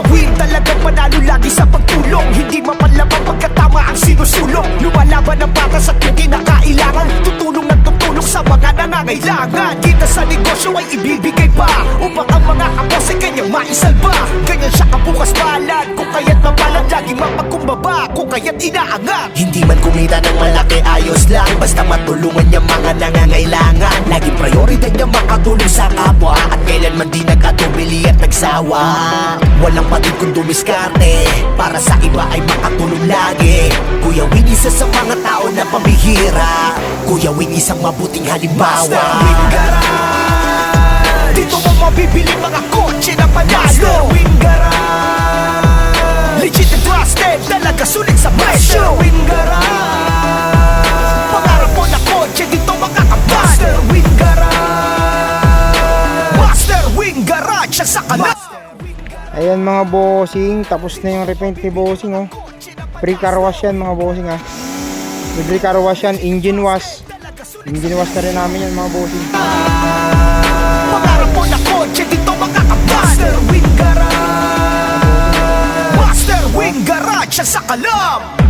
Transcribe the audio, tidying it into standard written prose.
Kuya Will, talagang panalo lagi sa pagtulong. Hindi mapanlamang pagkatama ang sinusulong. Lumalaban ng patas at yung kinakailangan. Tutulong ng tutulong sa mga nangangailangan. Kita sa negosyo ay ibibigay pa, upang ang mga kapos ay kanyang maisalba. Ganyan siya kabukas palad, kung kaya't mapalad, laging mapagkumbaba, kung kaya't inaangat. Hindi man kumita ng malaki, ayos lang, basta matulungan niya mga nangangailangan. Laging prioridad niya makatulong sa kapwa, at kailanman di nagkatubili at nagsawa. Walang patid kung dumiskarte, para sa iba ay makatulong lagi. Kuya Will, isa sa mga tao na pambihira. Kuya Will, isang mabuting halimbawa. Master Will Garage, dito mo mabibili mga kotse na panalo. Master Will Garage, legit and trusted, talaga sulit sa presyo. Master Will Garage, pangarap mo na kotse, dito makakabal. Master Will Garage, Master Will Garage, siya sa kanan. Ayan mga bossing, tapos na yung repaint ni bossing oh. Free car wash yan mga bossing ha. Free car wash yan, engine wash. Engine wash na rin namin yan mga bossing. Pangarap mo na kotse, dito makakabal. Master Will Garage, Master Will Garage, siya sa kalam.